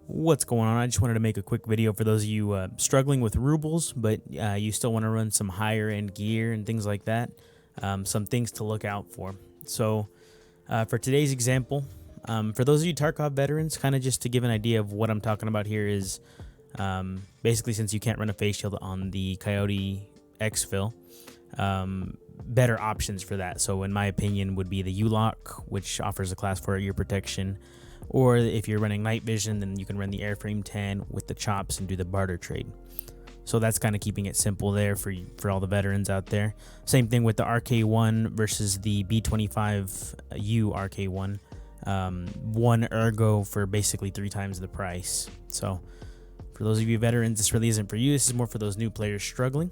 What's going on? I just wanted to make a quick video for those of you struggling with Roubles, but you still want to run some higher end gear and things like that. Some things to look out for. So, for today's example, for those of you Tarkov veterans, kind of just to give an idea of what I'm talking about here is basically since you can't run a face shield on the Coyote exfil, better options for that. So, in my opinion, would be the U-Lock, which offers a class 4 ear protection. Or if you're running night vision, then you can run the airframe 10 with the chops and do the barter trade. So that's kind of keeping it simple there for all the veterans out there. Same thing with the RK1 versus the B25U RK1. One ergo for basically 3 times the price. So for those of you veterans, this really isn't for you. This is more for those new players struggling.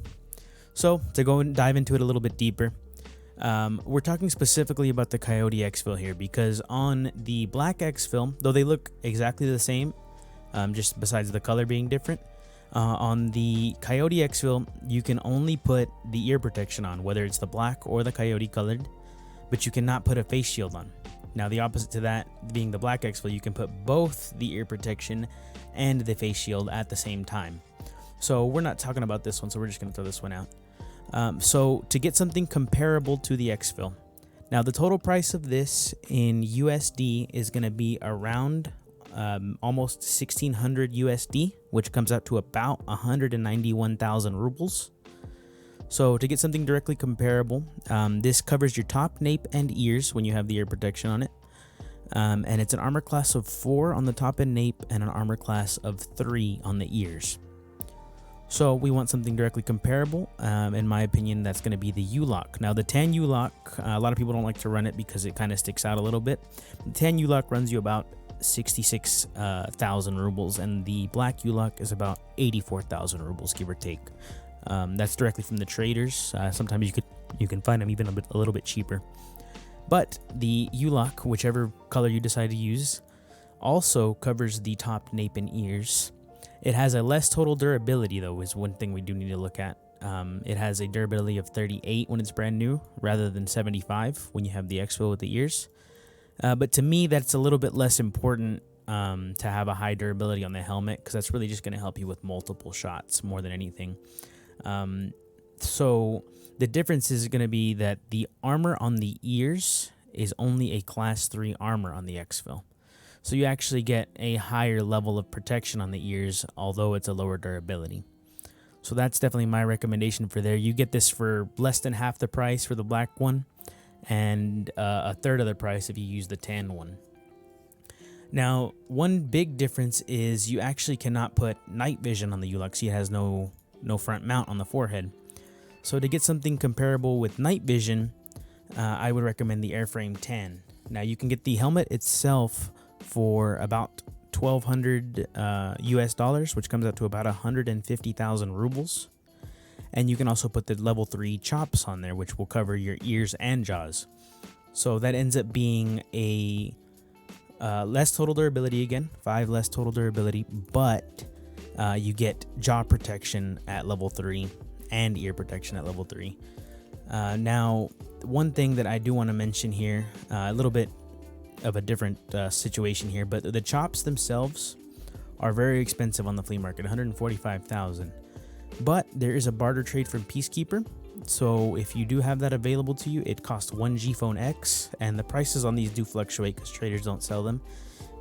So to go and dive into it a little bit deeper, we're talking specifically about the Coyote exfil here, because on the black exfil, though they look exactly the same, just besides the color being different, on the Coyote exfil, you can only put the ear protection on, whether it's the black or the Coyote colored, but you cannot put a face shield on. Now, the opposite to that being the black exfil, you can put both the ear protection and the face shield at the same time. So we're not talking about this one, so we're just going to throw this one out. So to get something comparable to the exfil, now the total price of this in USD is going to be around almost 1600 USD, which comes out to about 191,000 rubles. So to get something directly comparable, this covers your top, nape, and ears when you have the ear protection on it. And it's an armor class of 4 on the top and nape, and an armor class of 3 on the ears. So we want something directly comparable. In my opinion, that's going to be the U-Lock. Now the tan U-Lock, a lot of people don't like to run it because it kind of sticks out a little bit. The tan U-Lock runs you about 66,000 rubles, and the black U-Lock is about 84,000 rubles, give or take. That's directly from the traders. Sometimes you can find them even a little bit cheaper. But the U-Lock, whichever color you decide to use, also covers the top, nape, and ears. It has a less total durability, though, is one thing we do need to look at. It has a durability of 38 when it's brand new, rather than 75 when you have the exfil with the ears. But to me, that's a little bit less important to have a high durability on the helmet, because that's really just going to help you with multiple shots more than anything. So the difference is going to be that the armor on the ears is only a class 3 armor on the exfil. So you actually get a higher level of protection on the ears, although it's a lower durability. So that's definitely my recommendation for there. You get this for less than half the price for the black one, and a third of the price if you use the tan one. Now, one big difference is you actually cannot put night vision on the U-Lock. See, it has no front mount on the forehead. So to get something comparable with night vision, I would recommend the airframe 10. Now, you can get the helmet itself for about 1,200 US dollars, which comes out to about 150,000 rubles. And you can also put the level 3 chops on there, which will cover your ears and jaws. So that ends up being a less total durability again, 5 less total durability, but you get jaw protection at level 3 and ear protection at level 3. Now, one thing that I do want to mention here, a little bit of a different situation here, but the chops themselves are very expensive on the flea market, 145,000. But there is a barter trade from Peacekeeper, so if you do have that available to you, it costs 1 G-Phone X, and the prices on these do fluctuate because traders don't sell them,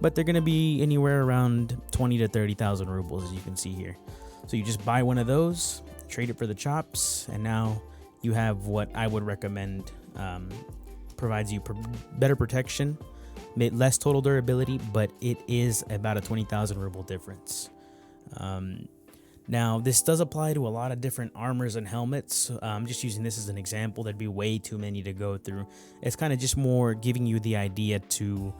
but they're going to be anywhere around 20 to 30,000 rubles, as you can see here. So you just buy one of those, trade it for the chops, and now you have what I would recommend. Provides you better protection, less total durability, but it is about a 20,000 ruble difference. Now, this does apply to a lot of different armors and helmets. I'm just using this as an example. There'd be way too many to go through. It's kind of just more giving you the idea to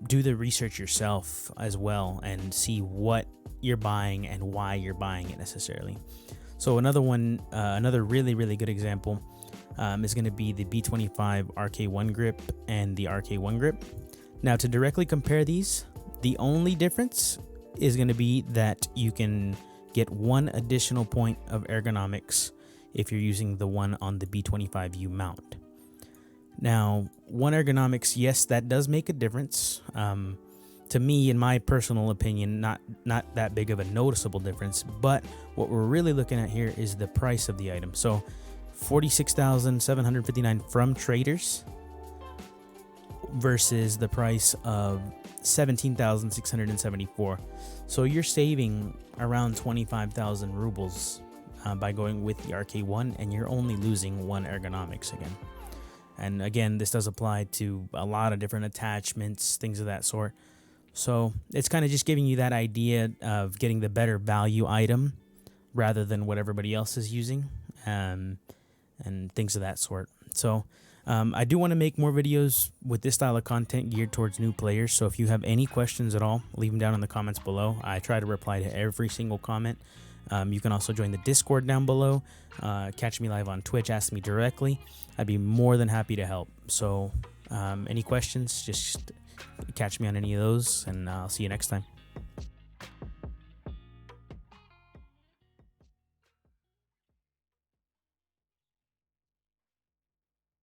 do the research yourself as well and see what you're buying and why you're buying it necessarily. So another one, another really, really good example is going to be the B25 RK1 grip and the RK1 grip. Now, to directly compare these, the only difference is going to be that you can get 1 additional point of ergonomics if you're using the one on the B25U mount. Now, 1 ergonomics, yes, that does make a difference. to me, in my personal opinion, not that big of a noticeable difference. But what we're really looking at here is the price of the item. So 46,759 from traders versus the price of 17,674. So you're saving around 25,000 rubles by going with the RK1, and you're only losing one ergonomics again. And again, this does apply to a lot of different attachments, things of that sort. So it's kind of just giving you that idea of getting the better value item rather than what everybody else is using, and things of that sort. So I do want to make more videos with this style of content geared towards new players. So if you have any questions at all, leave them down in the comments below. I try to reply to every single comment. You can also join the Discord down below. Catch me live on Twitch. Ask me directly. I'd be more than happy to help. So any questions, just catch me on any of those, and I'll see you next time.